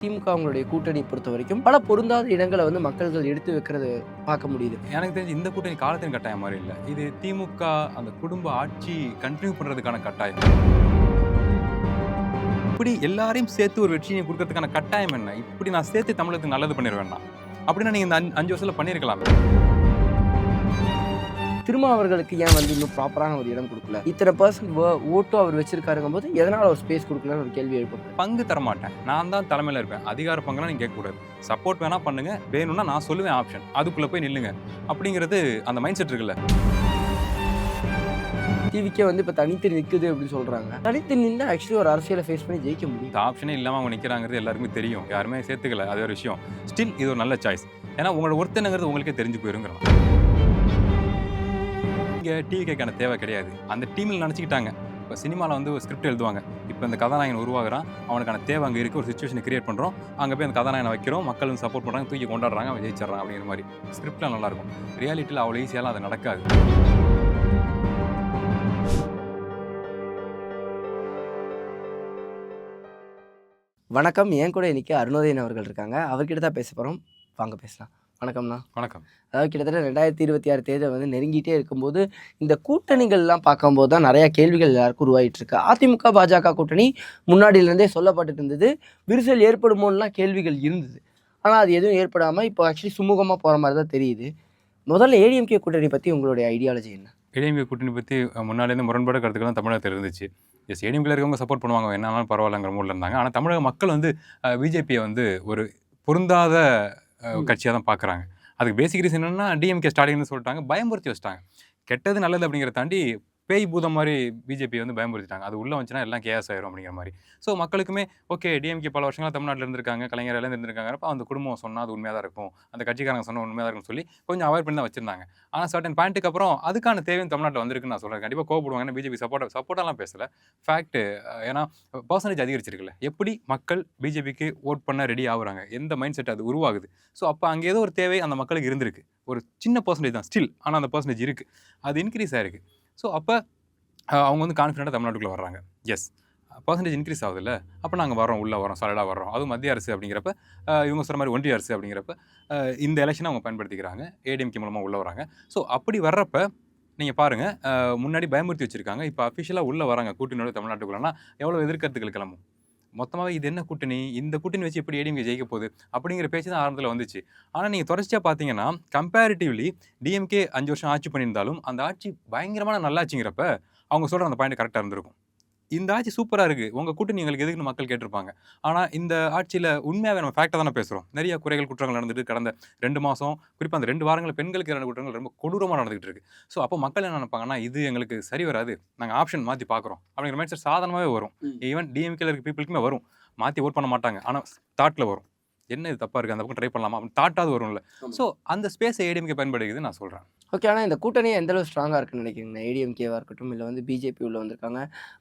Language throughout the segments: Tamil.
திமுக அவங்களுடைய கூட்டணி பொறுத்தவரைக்கும் பல பொருந்தாத இடங்கள வந்து மக்கள்கள் எடுத்து வைக்கிறத பார்க்க முடியுது. எனக்கு தெரிஞ்சு இந்த கூட்டணி காலத்தின் கட்டாயம் மாரி இல்ல. இது திமுக அந்த குடும்ப ஆட்சி கன்டின்யூ பண்றதுக்கான கட்டாயம். இப்படி எல்லாரையும் சேர்த்து ஒரு வெற்றியை குடுக்கறதுக்கான கட்டாயம் என்ன? இப்படி நான் சேர்த்து தமிழகத்துக்கு நல்லது பண்ணிருவேன்னா? அப்படின்னா நீங்க இந்த 5 வருஷத்துல பண்ணியிருக்கலாமே. திருமாவர்களுக்கு ஏன் வந்து இன்னும் ப்ராப்பரான ஒரு இடம் குடுக்கல? இத்தனை பெர்சன்ட் ஓட்டும் அவர் வச்சிருக்காருங்கும்போது, எதனால ஒரு ஸ்பேஸ் குடுக்கலன்னு ஒரு கேள்வி எழுப்புது. பங்கு தரமாட்டேன். நான் தான் தலைமையில இருப்பேன். அதிகார பங்குலாம் நீங்க கேட்கக்கூடாது. சப்போர்ட் வேணா பண்ணுங்க. வேணும்னா நான் சொல்லுவேன் ஆப்ஷன். அதுக்குள்ள போய் நில்லுங்க. அப்படிங்கிறது அந்த மைண்ட் செட் இருக்குல்ல. டிவிக்கே வந்து இப்ப தனித்து நிக்குது அப்படின்னு சொல்றாங்க. தனித்து நின்னா ஆக்சுவலி ஒரு அரசியலை ஃபேஸ் பண்ணி ஜெயிக்க முடியும். இந்த ஆப்ஷனே இல்லாம அவங்க நிக்கிறாங்கிறது எல்லாருக்குமே தெரியும். யாருமே சேர்த்துக்கல. அது ஒரு விஷயம். ஸ்டில் இது ஒரு நல்ல சாய்ஸ். ஏன்னா உங்களோட ஒருத்தனுங்கிறது உங்களுக்கே தெரிஞ்சு போயிருங்கிறோம். இங்க டிவிக்கான தேவை கிடையாது. அந்த டீமில் நினச்சிக்கிட்டாங்க. இப்போ சினிமாவில் வந்து ஒரு ஸ்கிரிப்ட் எழுதுவாங்க. இப்போ இந்த கதாநாயகன் உருவாகிறான், அவனுக்கான தேவை அங்கே இருக்குது, ஒரு சுச்சுவேஷனை கிரியேட் பண்ணுறோம், அங்கே போய் அந்த கதாநாயகனை வைக்கிறோம், மக்கள் வந்து சப்போர்ட் பண்ணுறாங்க, தூக்கி கொண்டாடுறாங்க, அவன் ஜெயிச்சிடறான் அப்படிங்கிற மாதிரி ஸ்கிரிப்ட்லாம் நல்லாயிருக்கும். ரியாலிட்டியில் அவ்வளோ ஈஸியாலாம் அது நடக்காது. வணக்கம். என் கூட இன்னைக்கு அருணோதயன் அவர்கள் இருக்காங்க. அவர்கிட்ட தான் பேச போறோம். வாங்க பேசலாம். வணக்கம்ண்ணா. வணக்கம். அதாவது கிட்டத்தட்ட 2026 தேர்தல் வந்து நெருங்கிட்டே இருக்கும்போது, இந்த கூட்டணிகள்லாம் பார்க்கும்போது தான் நெறைய கேள்விகள் எல்லாருக்கும் உருவாகிட்டு இருக்கு. அதிமுக, பாஜக கூட்டணி முன்னாடியிலேருந்தே சொல்லப்பட்டுட்டு இருந்தது. விரிசல் ஏற்படுமோன்னுலாம் கேள்விகள் இருந்தது. ஆனா அது எதுவும் ஏற்படாம இப்போ ஆக்சுவலி சுமூகமா போற மாரி தான் தெரியுது. முதல்ல ஏடிஎம்கே கூட்டணி பத்தி உங்களுடைய ஐடியாலஜி என்ன? ஏடிஎம்கே கூட்டணி பற்றி முன்னாடிலேருந்து முரண்பாடு கருத்துக்கள்லாம் தமிழகத்தில் இருந்துச்சு. எஸ், ஏடிஎம்கேல இருக்கவங்க சப்போர்ட் பண்ணுவாங்க, என்ன ஆனாலும் பரவாயில்லங்கிற மூடில் இருந்தாங்க. ஆனால் தமிழக மக்கள் வந்து பிஜேபியை வந்து ஒரு பொருந்தாத கட்சியாக தான் பார்க்குறாங்க. அதுக்கு பேசிக் ரீசன் என்னன்னா, டிஎம்கே ஸ்டார்டிங்னு சொல்லிட்டாங்க, பயமுறுத்தி வச்சிட்டாங்க. கெட்டது நல்லது அப்படிங்கிறத தாண்டி பேய் பூதம் மாதிரி பிஜேபி வந்து பயமுறுத்திட்டாங்க. அது உள்ளே வந்துச்சுன்னா எல்லாம் கேஸ் ஆயிரும் அப்படிங்கிற மாதிரி. ஸோ மக்களுக்குமே ஓகே, டிஎம்கே பல வருஷங்களாக தமிழ்நாட்டில் இருந்திருக்காங்க, கலைஞர் எல்லாம் இருந்திருக்காங்கிறப்ப அந்த குடும்பம் சொன்னால் அது உண்மையாக தான் இருக்கும், அந்த கட்சிக்காரங்க சொன்னால் உண்மையாக தான் இருக்கும்னு சொல்லி கொஞ்சம் அவாய்ட் பண்ணி தான் வச்சிருந்தாங்க. ஆனால் சர்டன் பாயிண்ட்டுக்கு அப்புறம் அதுக்கான தேவையும் தமிழ்நாட்டில் வந்திருக்குன்னு நான் சொல்கிறேன். கண்டிப்பாக கோவப்படுவாங்க. ஏன்னா பிஜேபி சப்போர்ட்டெல்லாம் பேசலை, ஃபேக்ட். ஏன்னா பர்சன்டேஜ் அதிகரிச்சிருக்குல்ல, எப்படி மக்கள் பிஜேபிக்கு ஓட் பண்ண ரெடி ஆகுறாங்க, எந்த மைண்ட் செட் அது உருவாகுது. ஸோ அப்போ அங்கே ஏதோ ஒரு தேவை அந்த மக்களுக்கு இருந்திருக்கு, ஒரு சின்ன பர்சன்டேஜ் தான் ஸ்டில், ஆனால் அந்த பர்சன்டேஜ் இருக்குது, அது இன்க்ரீஸ் ஆயிருக்கு. ஸோ அப்போ அவங்க வந்து கான்ஃபிடென்ட்டாக தமிழ்நாட்டுக்குள்ளே வர்றாங்க. எஸ், பர்சன்டேஜ் இன்க்ரீஸ் ஆகுதுல்ல, அப்போ நாங்கள் வரோம், உள்ளே வரோம், சாலிடாக வர்றோம். அதுவும் மத்திய அரசு அப்படிங்கிறப்ப, இவங்க சொல்கிற மாதிரி ஒன்றிய அரசு அப்படிங்கிறப்ப, இந்த எலெக்ஷனை அவங்க பயன்படுத்திக்கிறாங்க, ஏடிஎம்கே மூலமாக உள்ளே வராங்க. ஸோ அப்படி வர்றப்ப நீங்கள் பாருங்கள், முன்னாடி பயமுறுத்தி வச்சுருக்காங்க, இப்போ அஃபிஷியலாக உள்ளே வராங்க கூட்டணியோட தமிழ்நாட்டுக்குள்ளனா எவ்வளோ எதிர்க்கருத்துக்கள் கிளம்பும். மொத்தமாகவே இது என்ன கூட்டணி, இந்த கூட்டணி வச்சு எப்படி ஏடிஎம்கே ஜெயிக்க போகுது அப்படிங்கிற பேச்சு தான் ஆரம்பத்தில் வந்துச்சு. ஆனால் நீங்கள் தொடர்ச்சியாக பார்த்தீங்கன்னா, கம்பேரிட்டிவ்லி டிஎம்கே 5 வருஷம் ஆட்சி பண்ணியிருந்தாலும் அந்த ஆட்சி பயங்கரமான நல்லாட்சிங்கிறப்ப அவங்க சொல்கிற அந்த பாயிண்ட் கரெக்டாக இருந்திருக்கும். இந்த ஆட்சி சூப்பராக இருக்குது, உங்கள் கூட்டணி எங்களுக்கு எதுக்குன்னு மக்கள் கேட்டிருப்பாங்க. ஆனால் இந்த ஆட்சியில் உண்மையாகவே நம்ம ஃபேக்டாக தானே பேசுகிறோம். நிறைய குறைகள் குற்றங்கள் நடந்துட்டு கடந்த 2 மாதம், குறிப்பாக அந்த 2 வாரங்களில் பெண்களுக்கு எதிரான குற்றங்கள் ரொம்ப கொடூரமாக நடந்துகிட்டு இருக்கு. ஸோ அப்போ மக்கள் என்ன நினைப்பாங்கன்னா, இது எங்களுக்கு சரி வராது, நாங்கள் ஆப்ஷன் மாற்றி பார்க்குறோம் அப்படிங்கிற மைண்ட் செட் சாதாரணமாகவே வரும். ஈவன் டிஎம்கேல இருக்க பீப்புளுக்குமே வரும். மாற்றி ஓட் பண்ண மாட்டாங்க, ஆனால் தாட்டில் வரும், என்ன இது தப்பாக இருக்குது, அந்த பக்கம் ட்ரை பண்ணலாமா அப்படின்னு தாட்டாவது வரும்ல. ஸோ அந்த ஸ்பேஸை ஏடிஎம்கே பயன்படுகிறது நான் சொல்கிறேன். ஓகே. ஆனால் இந்த கூட்டணி எந்த அளவு ஸ்ட்ராங்காக இருக்குன்னு நினைக்கிறீங்க? ஏடிஎம்கேவாக இருக்கட்டும், இல்லை வந்து பிஜேபி உள்ள வந்திருக்காங்க,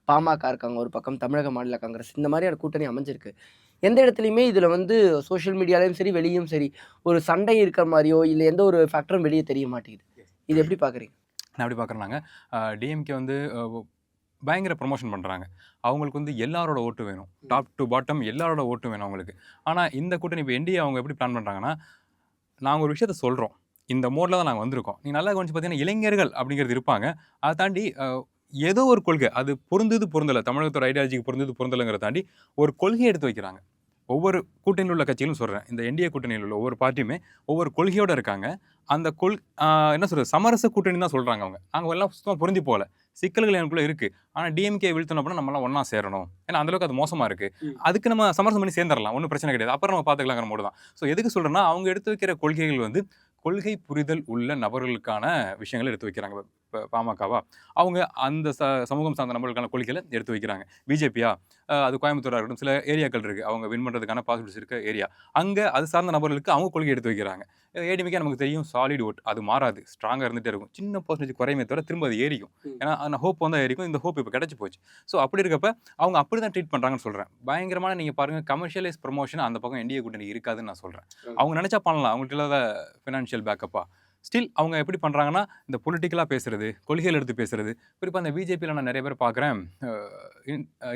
பாமக இருக்காங்க ஒரு பக்கம், தமிழக மாநில காங்கிரஸ், இந்த மாதிரியான கூட்டணி அமைஞ்சிருக்கு. எந்த இடத்துலையுமே இதில் வந்து சோஷியல் மீடியாலையும் சரி, வெளியும் சரி, ஒரு சண்டை இருக்கிற மாதிரியோ இல்லை எந்த ஒரு ஃபேக்டரும் வெளியே தெரிய மாட்டேங்குது. இது எப்படி பார்க்குறீங்க? நான் எப்படி பார்க்குறேன்னாங்க, டிஎம்கே வந்து பயங்கர ப்ரொமோஷன் பண்ணுறாங்க. அவங்களுக்கு வந்து எல்லாரோட ஓட்டு வேணும், டாப் டு பாட்டம் எல்லாரோட ஓட்டும் வேணும் அவங்களுக்கு. ஆனால் இந்த கூட்டணி இப்போ என்டிஏ அவங்க எப்படி பிளான் பண்ணுறாங்கன்னா, நாங்கள் ஒரு விஷயத்த சொல்கிறோம், இந்த மோடில் தான் நாங்கள் வந்திருக்கோம், நீங்கள் நல்லா கவனிச்சு பார்த்தீங்கன்னா இளைஞர்கள் அப்படிங்கிறது இருப்பாங்க. அதை தாண்டி ஏதோ ஒரு கொள்கை, அது பொருந்தது பொருந்தலை, தமிழகத்தோட ஐடியாலஜிக்கு பொருந்தது பொருந்தலைங்கிறத தாண்டி ஒரு கொள்கையை எடுத்து வைக்கிறாங்க. ஒவ்வொரு கூட்டணியில் உள்ள கட்சிகளும் சொல்கிறேன், இந்த என்டிஏ கூட்டணியில் உள்ள ஒவ்வொரு பார்ட்டியுமே ஒவ்வொரு கொள்கையோடு இருக்காங்க. அந்த என்ன சொல்கிறது, சமரச கூட்டணி தான் சொல்கிறாங்க. நாங்கள் எல்லாம் சுத்தமாக பொருந்தி போகல, சிக்கல்கள் எனக்குள்ளே இருக்குது, ஆனால் டிஎம்கே வீழ்த்தணும் அப்படின்னா நம்மளாம் ஒன்றா சேரணும், ஏன்னா அந்தளவுக்கு அது மோசமாக இருக்குது, அதுக்கு நம்ம சமரசம் பண்ணி சேர்ந்துடலாம், ஒன்றும் பிரச்சனை கிடையாது, அப்புறம் நம்ம பார்த்துக்கலாங்கிற மோடு தான். ஸோ எதுக்கு சொல்கிறேன்னா, அவங்க எடுத்து வைக்கிற கொள்கைகள் வந்து கொள்கை புரிதல் உள்ள நபர்களுக்கான விஷயங்களை எடுத்து வைக்கிறாங்க. இப்போ பாமகவா, அவங்க அந்த சமூகம் சார்ந்த நபர்களுக்கான கொள்கைகளை எடுத்து வைக்கிறாங்க. பிஜேபியா, அது கோயம்புத்தூராக இருக்கட்டும், சில ஏரியாக்கள் இருக்குது அவங்க வின் பண்ணுறதுக்கான பாசிபிலிட்டிஸ் இருக்க ஏரியா, அங்கே அது சார்ந்த நபர்களுக்கு அவங்க கொள்கை எடுத்து வைக்கிறாங்க. ஏடிஎம்கே நமக்கு தெரியும் சாலிட் ஓட், அது மாறாது, ஸ்ட்ராங்காக இருந்துகிட்டே இருக்கும், சின்ன பர்சன்டேஜ் குறையுமே தவிர திரும்ப அது ஏறிக்கும். ஏன்னா அந்த ஹோப் வந்து ஏறிக்கும், இந்த ஹோப் இப்போ கிடச்சி போச்சு. ஸோ அப்படி இருக்கப்ப அவங்க அப்படி தான் ட்ரீட் பண்ணுறாங்கன்னு சொல்கிறேன். பயங்கரமான நீங்கள் பாருங்கள், கமர்ஷியலைஸ் ப்ரமோஷன் அந்த பக்கம் என்டிஏ கூட்டணி இருக்காதுன்னு நான் சொல்கிறேன். அவங்க நினச்சா பண்ணலாம், அவங்கள்ட்ட இல்லாத ஃபினான்ஷியல் பேக்கப்பா. ஸ்டில் அவங்க எப்படி பண்ணுறாங்கன்னா, இந்த பொலிட்டிக்கலாக பேசுகிறது, கொள்கைகள் எடுத்து பேசுகிறது. குறிப்பாக அந்த பிஜேபியில் நான் நிறைய பேர் பார்க்குறேன்,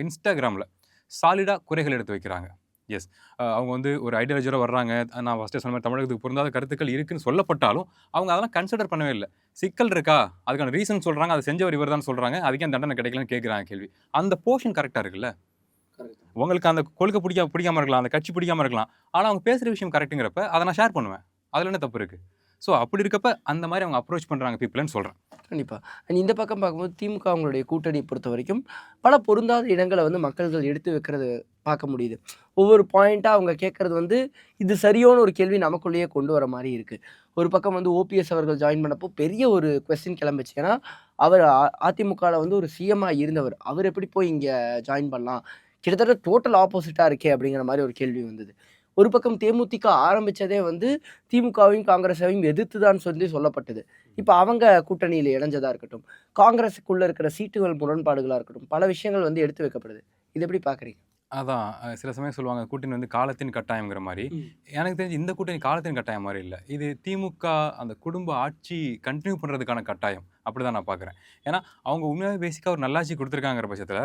இன்ஸ்டாகிராமில் சாலிடாக குறைகள் எடுத்து வைக்கிறாங்க. எஸ். அவங்க வந்து ஒரு ஐடியாலஜியோட வர்றாங்க. நான் ஃபர்ஸ்ட்டே சொன்ன மாரி தமிழகத்துக்கு பொருந்தாத கருத்துக்கள் இருக்குன்னு சொல்லப்பட்டாலும், அவங்க அதெல்லாம் கன்சிடர் பண்ணவே இல்ல. சிக்கல் இருக்கா? அதுக்கான ரீசன் சொல்றாங்க. அத செஞ்சவர் இவர் தான் சொல்றாங்க. அதுக்கு ஏன் தண்டனை கிடைக்கலன்னு கேட்குறாங்க கேள்வி. அந்த போர்ஷன் கரெக்ட்டா இருக்குல்ல. உங்களுக்கு அந்த கொள்கை பிடிக்காம இருக்கலாம். அந்த கட்சி பிடிக்காம இருக்கலாம். ஆனா அவங்க பேசுற விஷயம் கரெக்ட்ங்கிறப்ப, அத நான் ஷேர் பண்ணுவேன். அதுல என்ன தப்பு இருக்கு? ஸோ அப்படி இருக்கப்ப, அந்த மாரி அவங்க அப்ரோச் பண்றாங்க பீப்பிள்ன்னு சொல்றேன். கண்டிப்பா. அண்ட் இந்த பக்கம் பார்க்கும்போது திமுக அவங்களுடைய கூட்டணி பொறுத்தவரைக்கும், பல பொருந்தாத இடங்கள வந்து மக்கள்கள் எடுத்து வைக்கிறது பார்க்க முடியுது. ஒவ்வொரு பாயிண்ட்டா அவங்க கேட்கறது வந்து, இது சரியோன்னு ஒரு கேள்வி நமக்குள்ளேயே கொண்டு வர மாரி இருக்கு. ஒரு பக்கம் வந்து ஓபிஎஸ் அவர்கள் ஜாயின் பண்ணப்போ பெரிய ஒரு கொஸ்டின் கிளம்பிச்சு. ஏன்னா, அவர் அதிமுகல வந்து ஒரு சிஎம்மா இருந்தவர். அவர் எப்படி போய் இங்க ஜாயின் பண்ணலாம்? கிட்டத்தட்ட டோட்டல் ஆப்போசிட்டா இருக்கே! அப்படிங்கிற மாரி ஒரு கேள்வி வந்தது. ஒரு பக்கம் தேமுதிக ஆரம்பிச்சதே வந்து திமுகவையும், காங்கிரஸையும் எதிர்த்து தான் சொல்லி சொல்லப்பட்டது. இப்ப அவங்க கூட்டணியில இணைஞ்சதா இருக்கட்டும், காங்கிரஸுக்குள்ள இருக்கிற சீட்டுகள் முரண்பாடுகளா இருக்கட்டும், பல விஷயங்கள் வந்து எடுத்து வைக்கப்படுது. இத எப்படி பார்க்குறீங்க? அதான் சில சமயம் சொல்லுவாங்க, கூட்டணி வந்து காலத்தின் கட்டாயம்ங்கிற மாரி. எனக்கு தெரிஞ்சு இந்த கூட்டணி காலத்தின் கட்டாயம் மாரி இல்ல. இது திமுக அந்த குடும்ப ஆட்சி கன்டின்யூ பண்றதுக்கான கட்டாயம். அப்படிதான் நான் பார்க்குறேன். ஏன்னா, அவங்க உண்மையாவே பேசிக்கா ஒரு நல்லாட்சி குடுத்துருக்காங்கிற பட்சத்தில,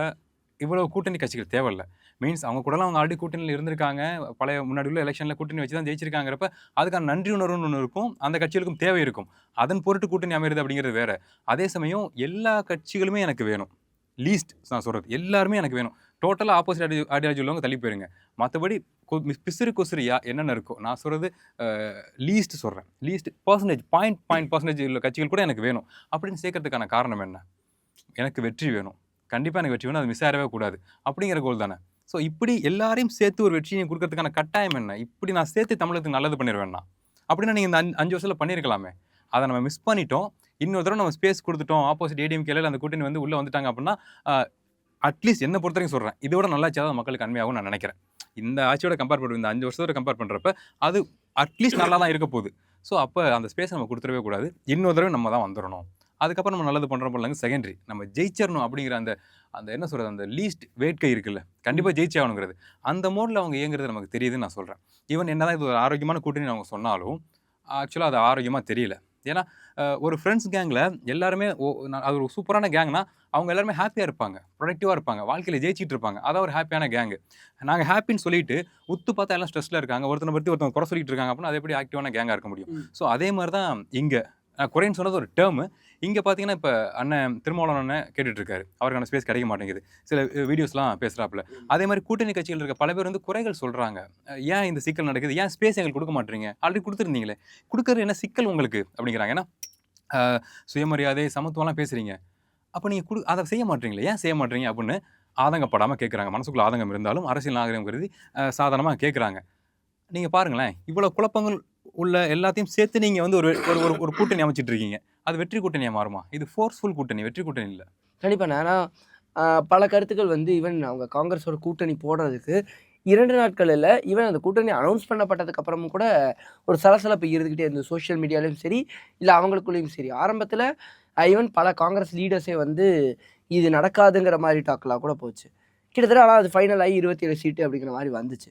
இவ்வளவு கூட்டணி கட்சிகள் தேவையில்ல. மீன்ஸ் அவங்க கூடலாம் அவங்க ஆல்ரெடி கூட்டணியில இருந்திருக்காங்க. பழைய முன்னாடி உள்ள எலக்ஷன்ல கூட்டணி வச்சு தான் ஜெயிச்சிருக்காங்கிறப்ப, அதுக்கான நன்றி உணர்வுன்னு ஒண்ணு இருக்கும். அந்த கட்சிகளுக்கும் தேவை இருக்கும். அதன் பொருட்டு கூட்டணி அமைறது அப்படிங்கிறது வேற. அதே சமயம் எல்லா கட்சிகளுமே எனக்கு வேணும். லீஸ்ட் நான் சொல்றது. எல்லாருமே எனக்கு வேணும். டோட்டலா ஆப்போசிட் ஐடியாலஜி உள்ளவங்க தள்ளி போயிருங்க. மத்தபடி பிசிறு குசுறியா என்னென்ன இருக்கோ, நான் சொல்றது அ லீஸ்ட் சொல்றேன். லீஸ்ட் பெர்சன்டேஜ் பாயிண்ட் பெர்சன்டேஜ் உள்ள கட்சிகள் கூட எனக்கு வேணும். அப்படின்னு சேர்க்கறதுக்கான காரணம் என்ன? எனக்கு வெற்றி வேணும். கண்டிப்பா எனக்கு வெற்றி வேணும். அது மிஸ் ஆயிறவே கூடாது. அப்படிங்கிற கோல் தானே. ஸோ இப்படி எல்லாரையும் சேர்த்து ஒரு வெற்றியை குடுக்கறதுக்கான கட்டாயம் என்ன? இப்படி நான் சேர்த்து தமிழகத்துக்கு நல்லது பண்ணிருவேன்னா? அப்படின்னா நீங்க இந்த 5 வருஷத்துல பண்ணியிருக்கலாமே. அத நம்ம மிஸ் பண்ணிட்டோம். இன்னொரு தடவ நம்ம ஸ்பேஸ் குடுத்துட்டோம். ஆப்போசிட் ஏடிஎம்கேல அந்த கூட்டணி வந்து உள்ள வந்துட்டாங்க அப்படின்னா, அ அட்லீஸ்ட் என்ன பொறுத்தவரைக்கும் சொல்றேன். இதோட நல்லாட்சியா தான் மக்களுக்கு அண்மையாகும்னு நான் நெனைக்கிறேன். இந்த ஆட்சியோட கம்பேர் பண்ணும் இந்த 5 வருஷத்தோட கம்பேர் பண்றப்ப, அது அட்லீஸ்ட் நல்லா தான் இருக்க போகுது. ஸோ அப்ப அந்த ஸ்பேஸ நம்ம குடுத்துறவே கூடாது. இன்னொரு தடவ நம்ம தான் வந்துரணும். அதுக்கப்புறம் நம்ம நல்லது பண்றோம் பண்ணலங்க செகண்டரி. நம்ம ஜெயிச்சரணும் அப்படிங்கிற அந்த அந்த என்ன சொல்றது, அந்த லீஸ்ட் வேட்கை இருக்குல்ல, கண்டிப்பா ஜெயிச்சே ஆகணுங்கிறது. அந்த மோட்ல அவங்க இயங்குறது நமக்கு தெரியுதுன்னு நான் சொல்றேன். ஈவன் என்னதான் இது ஒரு ஆரோக்கியமான கூட்டணின்னு அவங்க சொன்னாலும், ஆக்சுவலா அது ஆரோக்கியமா தெரியல. ஏன்னா, ஒரு ஃப்ரெண்ட்ஸ் கேங்ல எல்லாருமே அது ஒரு சூப்பரான கேங்னா, அவங்க எல்லாருமே ஹேப்பியா இருப்பாங்க. புரொடக்டிவா இருப்பாங்க. வாழ்க்கையில ஜெயிச்சிட்டு இருப்பாங்க. அதான் ஒரு ஹேப்பியான கேங். நாங்க ஹேப்பின்னு சொல்லிட்டு, உத்து பார்த்தா எல்லாம் ஸ்ட்ரெஸ்ல இருக்காங்க. ஒருத்தன பத்தி ஒருத்தவங்க குறை சொல்லிட்டு இருக்காங்க அப்படின்னா, அது எப்படி ஆக்டிவான கேங்கா இருக்க முடியும்? ஸோ அதே மாரி தான் இங்க. குறைன்னு சொன்னது ஒரு டெர்மு. இங்க பார்த்தீங்கன்னா, இப்ப அண்ணன் திருமாவளவன் அண்ணன் கேட்டுட்டு இருக்காரு. அவருக்கான ஸ்பேஸ் கிடைக்க மாட்டேங்குது. சில வீடியோஸ்லாம் பேசுறாப்புல. அதே மாரி கூட்டணி கட்சிகள் இருக்க பல பேர் வந்து குறைகள் சொல்றாங்க. ஏன் இந்த சிக்கல் நடக்குது? ஏன் ஸ்பேஸ் எங்களுக்கு குடுக்க மாட்றீங்க? ஆல்ரெடி குடுத்துருந்தீங்களே. குடுக்கறது என்ன சிக்கல் உங்களுக்கு? அப்படிங்கிறாங்க. ஏன்னா, அ சுயமரியாதை, சமத்துவம்லாம் பேசுறீங்க. அப்ப நீங்க அத செய்ய மாட்றீங்களே. ஏன் செய்ய மாட்றீங்க? அப்படின்னு ஆதங்கப்படாம கேட்கறாங்க. மனசுக்குள்ள ஆதங்கம் இருந்தாலும், அரசியல் நாகரிகம் கருதி சாதாரணமா கேட்கறாங்க. நீங்க பாருங்களேன், இவ்வளவு குழப்பங்கள் உள்ள எல்லாத்தையும் சேர்த்து நீங்க வந்து ஒரு ஒரு ஒரு ஒரு கூட்டணி அமைச்சிட்டு இருக்கீங்க. அது வெற்றி கூட்டணியா மாறுமா? இது ஃபோர்ஸ்ஃபுல் கூட்டணி, வெற்றி கூட்டணி இல்ல. கண்டிப்பா. ஆனா, பல கருத்துக்கள் வந்து ஈவன் அவங்க காங்கிரஸோட கூட்டணி போடுறதுக்கு 2 நாட்கள் இல்ல. ஈவன் அந்த கூட்டணி அனவுன்ஸ் பண்ணப்பட்டதுக்கு அப்புறமும் கூட ஒரு சலசலப்பு இருந்துகிட்டே இருந்தது. சோசியல் மீடியாலயும் சரி, இல்ல அவங்களுக்குள்ளயும் சரி. ஆரம்பத்தில ஈவன் பல காங்கிரஸ் லீடர்ஸே வந்து இது நடக்காதுங்கிற மாரி டாக்லாம் கூட போச்சு. கிட்டத்தட்ட ஆனா அது ஃபைனல் ஆயி 27 சீட்டு அப்படிங்கிற மாரி வந்துச்சு.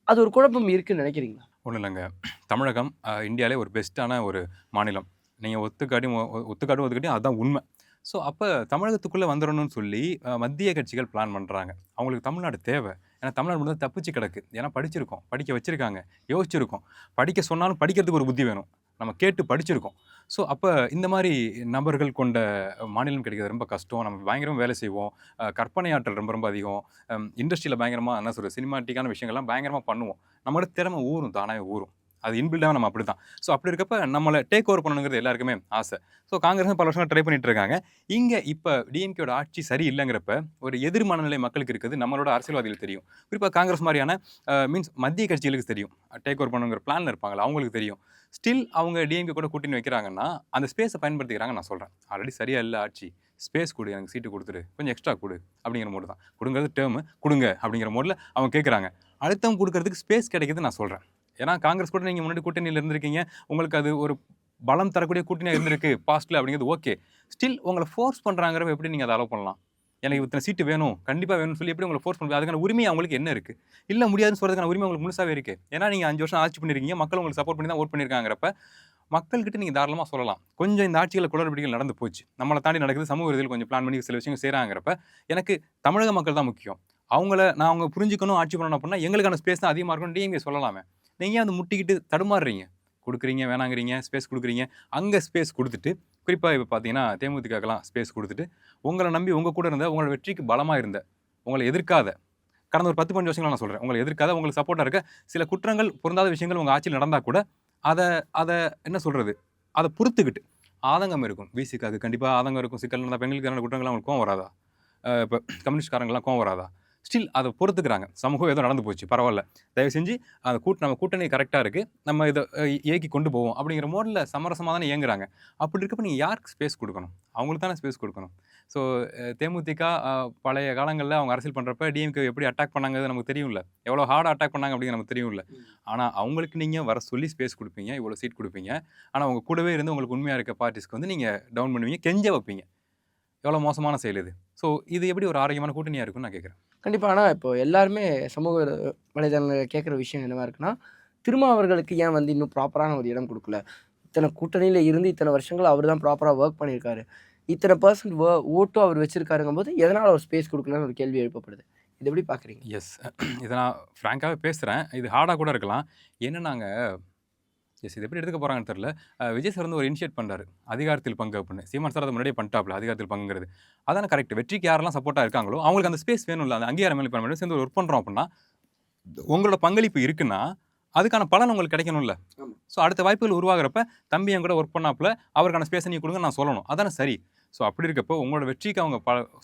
அது ஒரு குழப்பம் இருக்குன்னு நினைக்கிறீங்களா? ஒண்ணும் இல்லங்க. தமிழகம் இந்தியாலே ஒரு பெஸ்ட்டான ஒரு மாநிலம். நீங்க ஒத்துக்காட்டியும் ஒத்துக்காட்டியும் அதான் உண்ம. ஸோ அப்ப தமிழகத்துக்குள்ள வந்துரணும்னு சொல்லி மத்திய கட்சிகள் பிளான் பண்றாங்க. அவங்களுக்கு தமிழ்நாடு தேவ. ஏன்னா தமிழ்நாடு மட்டும் தான் தப்பிச்சு கிடக்கு. ஏன்னா படிச்சிருக்கோம். படிக்க வச்சிருக்காங்க. யோசிச்சிருக்கோம். படிக்க சொன்னாலும் படிக்கிறதுக்கு ஒரு புத்தி வேணும். நம்ம கேட்டு படிச்சிருக்கோம். ஸோ அப்ப இந்த மாரி நபர்கள் கொண்ட மாநிலம் கிடைக்கிறது ரொம்ப கஷ்டம். நம்ம பயங்கரமா வேலை செய்வோம். கற்பனை ஆற்றல் ரொம்ப ரொம்ப அதிகம். இண்டஸ்ட்ரியில பயங்கரமா என்ன சொல்றது, சினிமாட்டிக்கான விஷயங்கள்லாம் பயங்கரமா பண்ணுவோம். நம்மளோட திறமை ஊறும். தானாவே ஊறும். அது இன்பில்டாவே நம்ம அப்படிதான். ஸோ அப்படி இருக்கப்ப நம்மள டேக் ஓவர் பண்ணணுங்கிறது எல்லாருக்குமே ஆசை. ஸோ காங்கிரஸும் பல வருஷமா ட்ரை பண்ணிட்டு இருக்காங்க. இங்க இப்ப டிஎம்கேயோட ஆட்சி சரியில்லைங்கிறப்ப, ஒரு எதிர் மனநிலை மக்களுக்கு இருக்குது. நம்மளோட அரசியல்வாதிகளுக்கு தெரியும். குறிப்பா காங்கிரஸ் மாரியான மீன்ஸ் மத்திய கட்சிகளுக்கு தெரியும். டேக் ஓவர் பண்ணணுங்கிற பிளான்ல இருப்பாங்கல்ல, அவங்களுக்கு தெரியும். ஸ்டில் அவங்க டிஎம்கே கூட கூட்டணி வைக்கிறாங்கன்னா, அந்த ஸ்பேஸ பயன்படுத்திக்கிறாங்கன்னு நான் சொல்றேன். ஆல்ரெடி சரியா இல்ல ஆட்சி. ஸ்பேஸ் குடு, எனக்கு சீட்டு குடுத்துரு. கொஞ்சம் எக்ஸ்ட்ரா குடு. அப்படிங்கிற மோடு தான். குடுங்கிறது டெர்மு. குடுங்க அப்படிங்கிற மோட்ல அவங்க கேட்கறாங்க. அடுத்தவங்க குடுக்கறதுக்கு ஸ்பேஸ் கிடைக்குதுன்னு நான் சொல்றேன். ஏன்னா காங்கிரஸ் கூட நீங்க முன்னாடி கூட்டணியில இருந்திருக்கீங்க. உங்களுக்கு அது ஒரு பலம் தரக்கூடிய கூட்டணியா இருந்திருக்கு பாஸ்ட்ல அப்படிங்கிறது ஓகே. ஸ்டில் உங்கள ஃபோர்ஸ் பண்றாங்கிறப்ப எப்படி நீங்க அத அலோவ் பண்ணலாம்? எனக்கு இத்தன சீட்டு வேணும், கண்டிப்பா வேணும்னு சொல்லி எப்படி உங்கள ஃபோர்ஸ் பண்ண முடியும்? அதுக்கான உரிமை அவங்களுக்கு என்ன இருக்கு? இல்ல முடியாதுன்னு சொல்றதுக்கான உரிமை உங்களுக்கு முழுசாவே இருக்கு. ஏன்னா நீங்க 5 வருஷம் ஆட்சி பண்ணியிருக்கீங்க. மக்கள் உங்களுக்கு சப்போர்ட் பண்ணி தான் வோட் பண்ணியிருக்காங்கிறப்ப, மக்கள்கிட்ட நீங்க தாராளமா சொல்லலாம். கொஞ்சம் இந்த ஆட்சியில குளறுபடிகள் நடந்து போச்சு. நம்மள தாண்டி நடக்குது. சமூக ரீதியில கொஞ்சம் பிளான் பண்ணி சில விஷயங்கள் செய்றாங்கிறப்ப, எனக்கு தமிழக மக்கள் தான் முக்கியம். அவங்க புரிஞ்சுக்கணும், ஆட்சி பண்ணணும் அப்படின்னா எங்களுக்கான ஸ்பேஸ் தான் அதிகமாக இருக்கும்னு டிஎம்கே சொல்லலாமே. நீங்கள் வந்து முட்டிக்கிட்டு தடுமாறுறீங்க. கொடுக்குறீங்க, வேணாங்கிறீங்க, ஸ்பேஸ் கொடுக்குறீங்க. அங்கே ஸ்பேஸ் கொடுத்துட்டு, குறிப்பாக இப்போ பார்த்தீங்கன்னா தேமுதிகலாம் ஸ்பேஸ் கொடுத்துட்டு, உங்களை நம்பி உங்கள் கூட இருந்த, உங்களோட வெற்றிக்கு பலமாக இருந்த, உங்களை எதிர்க்காத, கடந்த ஒரு 10 15 வருஷங்களா நான் சொல்கிறேன், உங்களை எதிர்க்காத, உங்களுக்கு சப்போர்ட்டாக இருக்க சில குற்றங்கள் பொருந்தாத விஷயங்கள் உங்கள் ஆட்சியில் நடந்தால் கூட அதை அதை என்ன சொல்கிறது, அதை பொறுத்துக்கிட்டு ஆதங்கம் இருக்கும். விசிக்காக்கு கண்டிப்பாக ஆதங்கம் இருக்கும். சிக்கல் நடந்த பெண்களுக்கான குற்றங்கள் அவங்களுக்கு கோவம் வராதா? இப்போ கம்யூனிஸ்ட்காரங்களாம் கோவம் வராதா? ஸ்டில் அதை பொறுத்துக்கிறாங்க. சமூகம் ஏதோ நடந்து போச்சு, பரவாயில்ல, தயவு செஞ்சு அந்த நம்ம கூட்டணி கரெக்டாக இருக்குது, நம்ம இதை இயக்கி கொண்டு போவோம் அப்படிங்கிற மோடில் சமரசமாக தானே இயங்குறாங்க. அப்படி இருக்கப்போ நீங்கள் யாருக்கு ஸ்பேஸ் கொடுக்கணும்? அவங்களுக்கு தானே ஸ்பேஸ் கொடுக்கணும். ஸோ தேமுதிக பழைய காலங்களில் அவங்க அரசியல் பண்ணுறப்ப டிஎம்கே எப்படி அட்டாக் பண்ணாங்கிறது நமக்கு தெரியும்ல, எவ்வளோ ஹார்டாக அட்டாக் பண்ணாங்க அப்படிங்கிற நமக்கு தெரியும்ல. ஆனால் அவங்களுக்கு நீங்கள் வர சொல்லி ஸ்பேஸ் கொடுப்பீங்க, இவ்வளோ சீட் கொடுப்பீங்க. ஆனால் உங்கள் கூடவே இருந்து உங்களுக்கு உண்மையாக இருக்க பார்ட்டிஸ்க்கு வந்து நீங்கள் டவுன் பண்ணுவீங்க, கெஞ்ச வைப்பீங்க. எவ்வளோ மோசமான செயல் இது. ஸோ இது எப்படி ஒரு ஆரோக்கியமான கூட்டணியாக இருக்குன்னு நான் கேட்குறேன். கண்டிப்பா. ஆனா இப்போ எல்லாருமே சமூக வலைதளங்கள்ல கேட்குற விஷயம் என்னவா இருக்குன்னா, திருமாவர்களுக்கு ஏன் வந்து இன்னும் ப்ராப்பரான ஒரு இடம் குடுக்கல? இத்தனை கூட்டணியில இருந்து இத்தனை வருஷங்கள் அவர் தான் ப்ராப்பரா வொர்க் பண்ணியிருக்காரு. இத்தனை பெர்சன்ட் ஓட்டும் அவர் வச்சிருக்காருங்கும்போது, எதனால ஒரு ஸ்பேஸ் குடுக்கலன்னு ஒரு கேள்வி எழுப்பப்படுது. இத எப்படி பார்க்குறீங்க? எஸ். இதை நான் ஃப்ராங்காகவே பேசுகிறேன். இது ஹார்டாக கூட இருக்கலாம். என்னன்னாங்க, இது எப்படி எடுத்துக்க போகிறாங்கன்னு தெரில. விஜய் சார் வந்து ஒரு இனிஷியேட் பண்ணுறாரு, அதிகாரத்தில் பங்கு அப்படின்னு. சீமான் சார் அதை முன்னாடியே பண்ணிட்டாப்ல, அதிகாரத்தில் பங்குங்கிறது. அதான கரெக்ட். வெற்றிக்கு யாரெல்லாம் சப்போர்ட்டாக இருக்காங்களோ அவங்களுக்கு அந்த ஸ்பேஸ் வேணும்ல, அந்த அங்கீகாரம் இப்போ நம்ம சேர்ந்து ஒர்க் பண்ணுறோம் அப்படின்னா, உங்களோட பங்களிப்பு இருக்குன்னா அதுக்கான பலன் உங்களுக்கு கிடைக்கணும்ல. ஸோ அடுத்த வாய்ப்புகள் உருவாகிறப்ப தம்பி என் கூட ஒர்க் பண்ணாப்புல, அவருக்கான ஸ்பேஸை நீ கொடுங்க நான் சொல்லணும். அதானே சரி. ஸோ அப்படி இருக்கப்போ உங்களோட வெற்றிக்கு அவங்க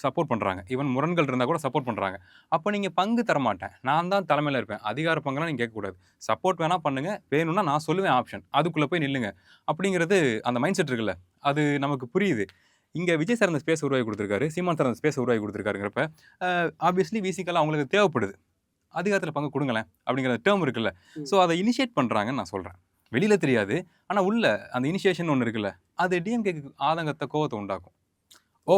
சப்போர்ட் பண்ணுறாங்க. ஈவன் முரண்கள் இருந்தால் கூட சப்போர்ட் பண்ணுறாங்க. அப்போ நீங்கள் பங்கு தரமாட்டேன், நான் தான் தலைமையில் இருப்பேன், அதிகார பங்கெல்லாம் நீங்கள் கேட்கக்கூடாது, சப்போர்ட் வேணால் பண்ணுங்கள், வேணும்னா நான் சொல்லுவேன் ஆப்ஷன், அதுக்குள்ளே போய் நில்லுங்க அப்படிங்கிறது அந்த மைண்ட் செட் இருக்குல்ல, அது நமக்கு புரியுது. இங்கே விஜய் சார் அந்த ஸ்பேஸ் உருவாக்கி கொடுத்துருக்காரு, சீமான் சார் அந்த ஸ்பேஸ் உருவாக்கி கொடுத்துருக்காருங்கிறப்ப ஆப்வியஸ்லி விசிக்கெல்லாம் அவங்களுக்கு தேவைப்படுது. அதிகாரத்தில் பங்கு கொடுங்களேன் அப்படிங்கிற டேர்ம் இருக்குல்ல. ஸோ அதை இனிஷியேட் பண்ணுறாங்கன்னு நான் சொல்கிறேன். வெளியில் தெரியாது, ஆனால் உள்ள அந்த இனிஷியேஷன் ஒன்று இருக்குல்ல, அது டிஎம்கேக்கு ஆதங்கத்தை, கோவத்தை உண்டாக்கும். ஓ,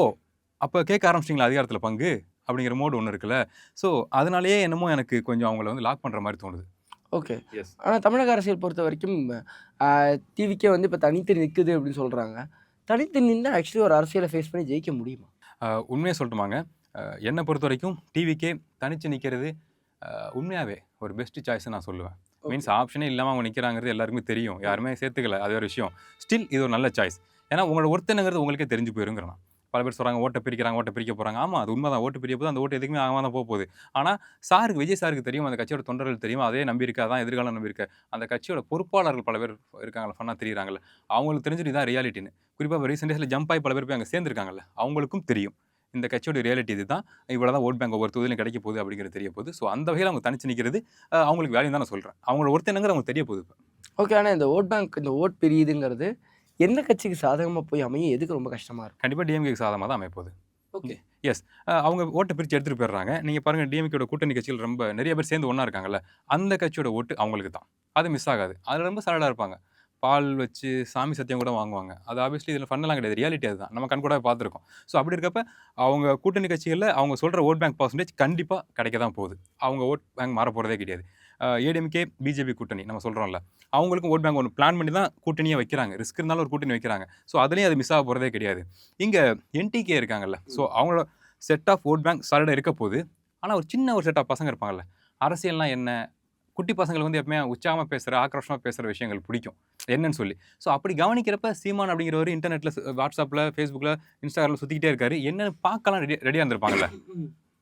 அப்போ கேட்க ஆரம்பிச்சிட்டிங்களா அதிகாரத்தில் பங்கு அப்படிங்கிற மோடு ஒன்று இருக்குல்ல. ஸோ அதனாலேயே என்னமோ எனக்கு கொஞ்சம் அவங்கள வந்து லாக் பண்ணுற மாதிரி தோணுது. ஓகே. எஸ். ஆனா தமிழக அரசியல் பொறுத்த வரைக்கும் டிவிக்கே வந்து இப்போ தனித்து நிற்குது அப்படின்னு சொல்றாங்க. தனித்து நின்னா ஆக்சுவலி ஒரு அரசியலை ஃபேஸ் பண்ணி ஜெயிக்க முடியுமா? உண்மையாக சொல்லட்டுமாங்க, என்னை பொறுத்த வரைக்கும் டிவிக்கே தனித்து நிற்கிறது உண்மையாகவே ஒரு பெஸ்ட் சாய்ஸ் நான் சொல்லுவேன். மீன்ஸ் ஆப்ஷனே இல்லாமல் அவங்க நிற்கிறாங்கிறது எல்லாருக்குமே தெரியும், யாருமே சேர்த்துக்கல, அது ஒரு விஷயம். ஸ்டில் இது ஒரு நல்ல சாய்ஸ். ஏன்னா உங்களோட ஒருத்தனுங்கிறது உங்களுக்கே தெரிஞ்சு போயிருங்கிறேன். பல பேர் சொல்கிறாங்க ஓட்டை பிரிக்கிறாங்க, ஓட்டை பிரிக்க போகிறாங்க. ஆமாம், அது உண்மை தான். ஓட்டு பிரிய போது அந்த ஓட்டு எதுக்குமே ஆகாம தான் போகுது. ஆனால் சாருக்கு, விஜய் சாருக்கு தெரியும், அந்த கட்சியோட தொண்டர்கள் தெரியும், அதே நம்பியிருக்கா, அதான் எதிர்காலம் நம்பியிருக்க. அந்த கட்சியோட பொறுப்பாளர்கள் பல பேர் இருக்காங்களா, ஃபன்னாக தெரியுறாங்கல்ல, அவங்களுக்கு தெரிஞ்சுட்டு இதான் ரியாலிட்டின்னு. குறிப்பாக ரீசெண்ட் டேஸில் ஜம்ப் ஆகி பல பேர் போய் அங்கே சேர்ந்துருக்காங்கல்ல, அவங்களுக்கும் தெரியும் இந்த கட்சியோட ரியாலிட்டி இது தான், இவ்வளோ தான் ஓட் பேங்க் ஒவ்வொரு தொகுதியிலும் கிடைக்க போகுது அப்படிங்கிறது தெரிய போகுது. ஸோ அந்த வகையில் அவங்க தனிச்சு நிற்கிறது அவங்களுக்கு வேலையும் தான் நான் சொல்கிறேன். அவங்களோட ஒருத்தனங்கிற அவங்க தெரிய போகுது இப்போ. ஓகே. ஆனால் இந்த ஓட் பேங்க், இந்த ஓட் பிரியுதுங்கிறது எந்த கட்சிக்கு சாதகமாக போய் அமையும், எதுக்கு ரொம்ப கஷ்டமாக இருக்கும்? கண்டிப்பாக டிஎம்கேக்கு சாதகமாக தான் அமைப்போகுது. ஓகே. எஸ். அவங்க ஓட்டை பிரித்து எடுத்துகிட்டு போயிடுறாங்க. நீங்கள் பாருங்கள், டிஎம்கேயோட கூட்டணி கட்சிகள் ரொம்ப நிறைய பேர் சேர்ந்து ஒன்றா இருக்காங்கல்ல, அந்த கட்சியோட ஓட்டு அவங்களுக்கு தான், அது மிஸ் ஆகாது. அதில் ரொம்ப சரடாக இருப்பாங்க, பால் வச்சு சாமி சத்தியம் கூட வாங்குவாங்க. அது ஆப்வியஸ்லி இதில் ஃபன்னெல்லாம் கிடையாது, ரியாலிட்டி அதுதான், நம்ம கண் கூட பார்த்துருக்கோம். ஸோ அப்படி இருக்கப்ப அவங்க கூட்டணி கட்சிகளில் அவங்க சொல்கிற ஓட் பேங்க் பர்சன்டேஜ் கண்டிப்பாக கிடைக்க தான் போகுது. அவங்க ஓட் பேங்க் மாற போகிறதே கிடையாது. ஏடிஎம்கே பிஜேபி கூட்டணி நம்ம சொல்கிறோம்ல, அவங்களுக்கும் ஓட் பேங்க் ஒன்று பிளான் பண்ணி தான் கூட்டணியை வைக்கிறாங்க, ரிஸ்க் இருந்தாலும் ஒரு கூட்டணி வைக்கிறாங்க. ஸோ அதுலேயும் அது மிஸ் ஆக போகிறதே கிடையாது. இங்கே என்டிகே இருக்காங்கல்ல, ஸோ அவங்களோட செட் ஆஃப் ஓட் பேங்க் சாலிடாக இருக்க போகுது. ஆனால் ஒரு சின்ன ஒரு செட் ஆஃப் பசங்க இருப்பாங்கல்ல, அரசியல்னால் என்ன, குட்டி பசங்களுக்கு வந்து எப்பவுமே உற்சாகமாக பேசுகிற, ஆக்ரோஷமாக பேசுகிற விஷயங்கள் பிடிக்கும் என்னன்னு சொல்லி. ஸோ அப்படி கவனிக்கிறப்ப சீமான் அப்படிங்கிறவர் இன்டர்நெட்டில், வாட்ஸ்அப்பில், ஃபேஸ்புக்கில், இன்ஸ்டாகிராமில் சுற்றிக்கிட்டே இருக்காரு. என்னென்னு பார்க்கலாம் ரெடியாக இருந்திருப்பாங்கல்ல,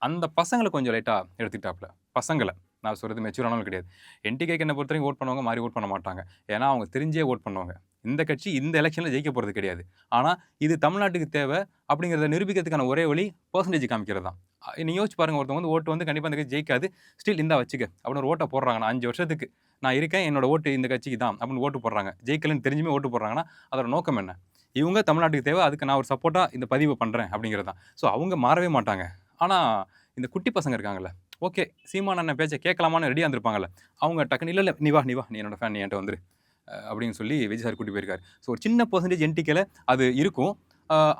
அந்த பசங்களை கொஞ்சம் லைட்டாக எடுத்துக்கிட்டாப்புல. பசங்களை நான் சொல்கிறது மெச்சூரானவங்க கிடையாது. என்டிகேக்கு என்ன பொறுத்த வரைக்கும் ஓட் பண்ணுவாங்க, மாறி ஓட் பண்ண மாட்டாங்க. ஏன்னா அவங்க தெரிஞ்சே ஓட் பண்ணுவாங்க. இந்த கட்சி இந்த எலெக்ஷனில் ஜெயிக்க போகிறது கிடையாது. ஆனால் இது தமிழ்நாட்டுக்கு தேவை அப்படிங்கிறத நிரூபிக்கிறதுக்கான ஒரே வழி பர்சன்டேஜ் காமிக்கிறது தான். நீங்கள் யோசிச்சு பாருங்கள், ஒருத்தவங்க வந்து ஓட்டு வந்து கண்டிப்பாக இந்த கட்சி ஜெயிக்காது, ஸ்டில் இந்தா வச்சுக்க அப்படின்னு ஒரு ஓட்டை போடுறாங்க. நான் 5 வருஷத்துக்கு நான் இருக்கேன், என்னோட ஓட்டு இந்த கட்சிக்கு தான் அப்படின்னு ஓட்டு போடுறாங்க. ஜெயிக்கலன்னு தெரிஞ்சுமே ஓட்டு போடுறாங்கன்னா அதோட நோக்கம் என்ன? இவங்க தமிழ்நாட்டுக்கு தேவை, அதுக்கு நான் ஒரு சப்போர்ட்டாக இந்த பதிவு பண்ணுறேன் அப்படிங்கிறது தான். ஸோ அவங்க மாறவே மாட்டாங்க. ஆனால் இந்த குட்டி பசங்க இருக்காங்கல்ல, ஓகே சீமான் அண்ணன் பேச்சை கேட்கலாமான்னு ரெடியாக இருந்திருப்பாங்கல்ல, அவங்க டக்குன்னு இல்லை நீ வா நீ என்னோட ஃபேன், நீ என்கிட்ட வந்துரு அப்படின்னு சொல்லி விஜய் சார் கூட்டி போயிருக்காரு. ஸோ ஒரு சின்ன பர்சன்டேஜ் என்டிகேல அது இருக்கும்.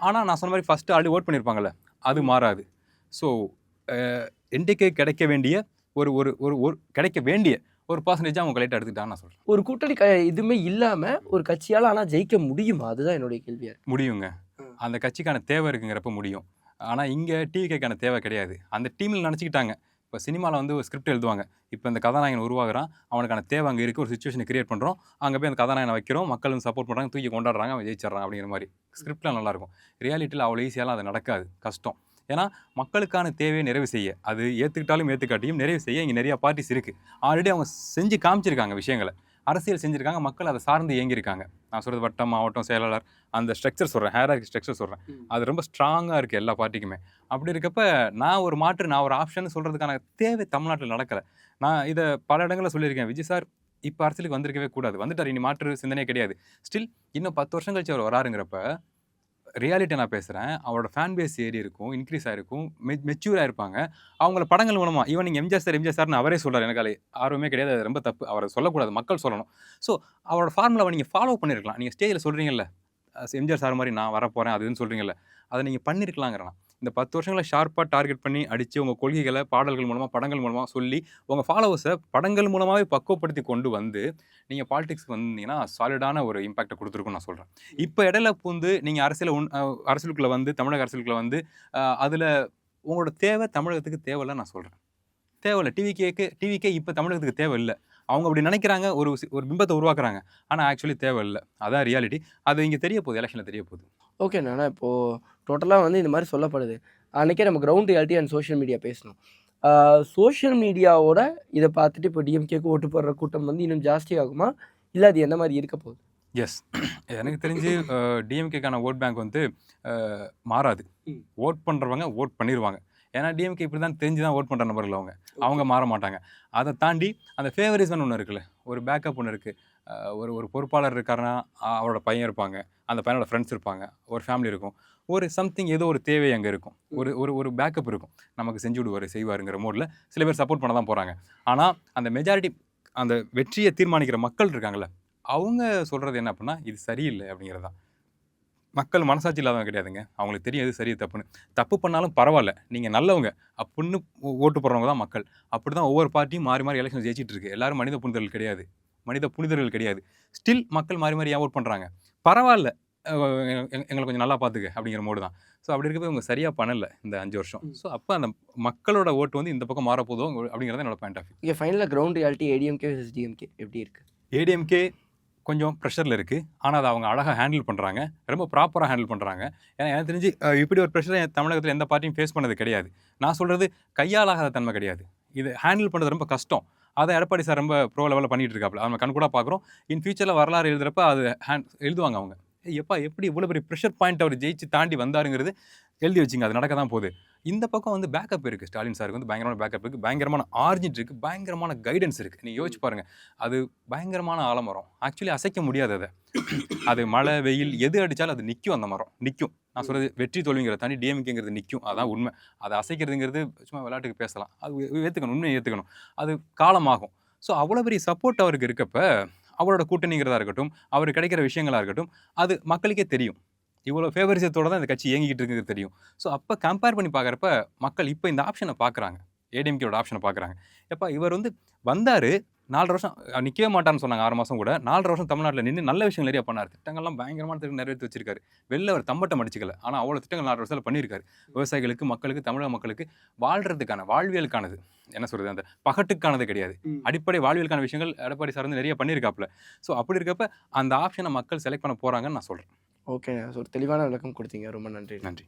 ஆனால் நான் சொன்ன மாதிரி ஃபஸ்ட்டு ஆல்ரெடி ஓட் பண்ணியிருப்பாங்கல்ல, அது மாறாது. ஸோ என்டிகே கிடைக்க வேண்டிய ஒரு ஒரு ஒரு கிடைக்க வேண்டிய ஒரு பர்சன்டேஜாக அவங்க கலெக்ட் எடுத்துக்கிட்டான்னு நான் சொல்கிறேன். ஒரு கூட்டணி இதுவுமே இல்லாமல் ஒரு கட்சியால் ஆனால் ஜெயிக்க முடியுமா? அதுதான் என்னுடைய கேள்வியாக இருக்கு. முடியுங்க, அந்த கட்சிக்கான தேவை இருக்குங்கிறப்ப முடியும். ஆனால் இங்கே டிவிகேக்கான தேவை கிடையாது. அந்த டீமில் நினச்சிக்கிட்டாங்க இப்போ சினிமாவில் வந்து ஒரு ஸ்கிரிப்ட் எழுதுவாங்க. இப்போ இந்த கதாநாயகன் உருவாகுறான், அவனுக்கான தேவை அங்கே இருக்குது, ஒரு சுச்சுவேஷனை கிரியேட் பண்ணுறோம், அங்கே போய் அந்த கதாநாயகனை வைக்கிறோம், மக்கள் வந்து சப்போர்ட் பண்ணுறாங்க, தூக்கி கொண்டாடுறாங்க, அவன் ஜெயிச்சிடறான் அப்படிங்கிற மாதிரி ஸ்கிரிப்ட்லாம் நல்லாயிருக்கும். ரியாலிட்டியில் அவ்வளோ ஈஸியாலாம் அது நடக்காது, கஷ்டம். ஏன்னா மக்களுக்கான தேவையை நிறைவு செய்ய, அது ஏற்றுக்கிட்டாலும் ஏற்றுக்காட்டியும் நிறைவு செய்ய இங்கே நிறையா பார்ட்டிஸ் இருக்குது. ஆல்ரெடி அவங்க செஞ்சு காமிச்சிருக்காங்க விஷயங்களை, அரசியல் செஞ்சுருக்காங்க, மக்கள் அதை சார்ந்து இயங்கியிருக்காங்க. நான் சொல்கிறது வட்டம், மாவட்டம், செயலாளர், அந்த ஸ்ட்ரக்சர் சொல்கிறேன், ஹேரார்கி ஸ்ட்ரக்சர் சொல்கிறேன். அது ரொம்ப ஸ்ட்ராங்காக இருக்குது எல்லா பார்ட்டிக்குமே. அப்படி இருக்கப்ப நான் ஒரு ஆப்ஷன் சொல்கிறதுக்கான தேவை தமிழ்நாட்டில் நடக்கலை. நான் இதை பல இடங்களில் சொல்லியிருக்கேன். விஜய் சார் இப்போ அரசியலுக்கு வந்திருக்கவே கூடாது, வந்துட்டார், இனி மாற்று சிந்தனையே கிடையாது. ஸ்டில் இன்னும் 10 வருஷம் கழிச்சு அவர் வராருங்கிறப்ப ரியாலிட்டி நான் பேசுகிறேன், அவரோட ஃபேன் பேஸ் ஏறி இருக்கும், இன்க்ரீஸ் ஆகிருக்கும், மெச்சூர் ஆகிருப்பாங்க. அவங்கள படங்கள் மூலமாக ஈவன் நீங்கள் எம்ஜிஆர் சார்னு அவரே சொல்கிறார், எனக்கு அது ஆர்வமே கிடையாது, அது ரொம்ப தப்பு, அவரை சொல்லக்கூடாது, மக்கள் சொல்லணும். ஸோ அவரோட ஃபார்முலாவை நீங்கள் ஃபாலோ பண்ணியிருக்கலாம். நீங்கள் ஸ்டேஜில் சொல்கிறீங்கல்ல, எம்ஜிஆர் சார் மாதிரி நான் வரப்போகிறேன் அதுன்னு சொல்கிறீங்கல்ல, அதை நீங்கள் பண்ணியிருக்கலாங்கிறேன். இந்த 10 வருஷங்களை ஷார்ப்பாக டார்கெட் பண்ணி அடித்து உங்கள் கொள்கைகளை பாடல்கள் மூலமாக, படங்கள் மூலமாக சொல்லி உங்கள் ஃபாலோவர்ஸை படங்கள் மூலமாகவே பக்குவப்படுத்தி கொண்டு வந்து நீங்கள் பாலிடிக்ஸ்க்கு வந்தீங்கன்னா சாலிடான ஒரு இம்பாக்டை கொடுத்துருக்குன்னு நான் சொல்கிறேன். இப்போ இடையில பூந்து நீங்கள் அரசியலுக்குள்ளே வந்து, தமிழக அரசியலுக்குள்ளே வந்து அதில் உங்களோட தேவை தமிழகத்துக்கு தேவையில்லை நான் சொல்கிறேன். தேவையில்லை. டிவிக்கே இப்போ தமிழகத்துக்கு தேவை இல்லை. அவங்க அப்படி நினைக்கிறாங்க, ஒரு பிம்பத்தை உருவாக்குறாங்க. ஆனால் ஆக்சுவலி தேவையில்லை. அதான் ரியாலிட்டி. அது இங்கே தெரிய போகுது, எலெக்ஷனில் தெரிய போகுது. ஓகே நானா இப்போது டோட்டலாக வந்து இந்த மாதிரி சொல்லப்படுது. அன்றைக்கே நம்ம ground reality and social media பேசணும். சோஷியல் மீடியாவோட இதை பார்த்துட்டு இப்போ டிஎம்கேக்கு ஓட்டு போடுற கூட்டம் வந்து இன்னும் ஜாஸ்தி ஆகுமா, இல்லை அது எந்த மாதிரி இருக்க போகுது? எஸ், எனக்கு தெரிஞ்சு டிஎம்கேக்கான ஓட் பேங்க் வந்து மாறாது. ஓட் பண்ணுறவங்க ஓட் பண்ணிடுவாங்க. ஏன்னா டிஎம்கே இப்படி தான் தெரிஞ்சு தான் ஓட் பண்ணுற நபர்கள் அவங்க மாற மாட்டாங்க. அதை தாண்டி அந்த ஃபேவரிசம்னு ஒன்று இருக்குல்ல, ஒரு பேக்கப் ஒன்று இருக்குது. ஒரு பொறுப்பாளர் இருக்காருன்னா அவரோட பையன் இருப்பாங்க, அந்த பையனோட ஃப்ரெண்ட்ஸ் இருப்பாங்க, ஒரு ஃபேமிலி இருக்கும், ஒரு சம்திங் ஏதோ ஒரு தேவை அங்கே இருக்கும், ஒரு பேக்கப் இருக்கும், நமக்கு செஞ்சு விடுவார் செய்வாருங்கிற மோடில் சில பேர் சப்போர்ட் பண்ண தான் போகிறாங்க. ஆனால் அந்த மெஜாரிட்டி, அந்த வெற்றியை தீர்மானிக்கிற மக்கள் இருக்காங்கல்ல, அவங்க சொல்கிறது என்ன அப்படின்னா இது சரியில்லை அப்படிங்கிறது தான். மக்கள் மனசாட்சி இல்லாதவங்க கிடையாதுங்க, அவங்களுக்கு தெரியும் எது சரி தப்புன்னு. தப்பு பண்ணாலும் பரவாயில்ல, நீங்கள் நல்லவங்க அப்படின்னு ஓட்டு போடுறவங்க தான் மக்கள். அப்படி தான் ஒவ்வொரு பார்ட்டியும் மாறி மாறி எலெக்ஷன் ஜெயிச்சிட்டு இருக்கு. எல்லாரும் மனித புனிதர்கள் கிடையாது. ஸ்டில் மக்கள் மாறி மாறி ஏன் ஓட் பண்ணுறாங்க? பரவாயில்ல, எங்களை கொஞ்சம் நல்லா பார்த்துக்க அப்படிங்கிற மோடு தான். ஸோ அப்படி இருக்கப்போ இவங்க சரியாக பண்ணலை இந்த 5 வருஷம். ஸோ அப்போ அந்த மக்களோட ஓட்டு வந்து இந்த பக்கம் மாறப்போதோ அப்படிங்கிறது என்னோட பாயிண்ட் ஆஃப் வியூ. இங்கே ஃபைனலாக ground reality ADMK versus DMK எப்படி இருக்குது? ஏடிஎம்கே கொஞ்சம் ப்ரெஷரில் இருக்குது, ஆனால் அதை அவங்க அழகாக ஹேண்டில் பண்ணுறாங்க, ரொம்ப ப்ராப்பராக ஹேண்டில் பண்ணுறாங்க. ஏன்னா எனக்கு தெரிஞ்சு இப்படி ஒரு ப்ரெஷரை தமிழகத்தில் எந்த பார்ட்டியும் ஃபேஸ் பண்ணது கிடையாது. நான் சொல்கிறது கையாளாகாத தன்மை கிடையாது, இது ஹேண்டில் பண்ணுறது ரொம்ப கஷ்டம். அதை எடப்பாடி சார் ரொம்ப ப்ரோ லெவலில் பண்ணிகிட்டு இருக்காப்புல, நம்ம கண் கூட பார்க்குறோம். இன் ஃபியூச்சரில் வரலாறு எழுதுகிறப்ப அது எழுதுவாங்க அவங்க, எப்படி இவ்வளோ பெரிய ப்ரெஷர் பாயிண்ட் அவர் ஜெயிச்சு தாண்டி வந்தாருங்கிறது எழுதி வச்சுங்க, அது நடக்க தான் போகுது. இந்த பக்கம் வந்து பேக்கப் இருக்குது, ஸ்டாலின் சாருக்கு வந்து பயங்கரமான பேக்கப் இருக்குது, பயங்கரமான ஆர்ஜின் இருக்குது, பயங்கரமான கைடன்ஸ் இருக்குது. நீங்கள் யோசிச்சு பாருங்கள், அது பயங்கரமான ஆலமரம், ஆக்சுவலி அசைக்க முடியாது. அது மழை வெயில் எது அடித்தாலும் அது நிற்கும், அந்த மரம் நிற்கும். நான் சொல்கிறது வெற்றி தோல்விங்கிற தாண்டி டிஎம்கேங்கிறது நிற்கும், அதான் உண்மை. அதை அசைக்கிறதுங்கிறது சும்மா விளையாட்டுக்கு பேசலாம், அது ஏற்றுக்கணும், உண்மையை ஏற்றுக்கணும், அது காலமாகும். ஸோ அவ்வளோ பெரிய சப்போர்ட் அவருக்கு இருக்கப்ப அவரோட கூட்டணிங்கிறதா இருக்கட்டும், அவருக்கு கிடைக்கிற விஷயங்களாக இருக்கட்டும், அது மக்களுக்கே தெரியும். இவ்வளோ ஃபேவரிசத்தோடு தான் இந்த கட்சி இயங்கிக்கிட்டு இருக்கிறது தெரியும். ஸோ அப்போ கம்பேர் பண்ணி பார்க்குறப்ப மக்கள் இப்போ இந்த ஆப்ஷனை பார்க்குறாங்க, ஏடிஎம்கேயோட ஆப்ஷனை பார்க்குறாங்க. எப்போ இவர் வந்து வந்தார், 4 வருஷம் நிற்கவே மாட்டான்னு சொன்னாங்க, 6 மாதம் கூட 4 வருஷம் தமிழ்நாட்டில் நின்று நல்ல விஷயம் நிறையா பண்ணார், திட்டங்கள்லாம் பயங்கரமான திட்டம் நிறைவேற்றி வச்சிருக்காரு. வெளில அவர் தம்பட்டம் அடிச்சிக்கல, ஆனால் அவ்வளோ திட்டங்கள் 4 வருஷத்தில் பண்ணியிருக்காரு. விவசாயிகளுக்கு, மக்களுக்கு, தமிழக மக்களுக்கு வாழ்கிறதுக்கான, வாழ்வியலுக்கானது, என்ன சொல்கிறது, அந்த பகட்டுக்கானது கிடையாது, அடிப்படை வாழ்வியலுக்கான விஷயங்கள் எடப்பாடி சார் வந்து நிறைய பண்ணியிருக்காப்புல. ஸோ அப்படி இருக்கப்ப அந்த ஆப்ஷனை மக்கள் செலக்ட் பண்ண போகிறாங்கன்னு நான் சொல்கிறேன். ஓகே, ஒரு தெளிவான விளக்கம் கொடுத்தீங்க, ரொம்ப நன்றி. நன்றி.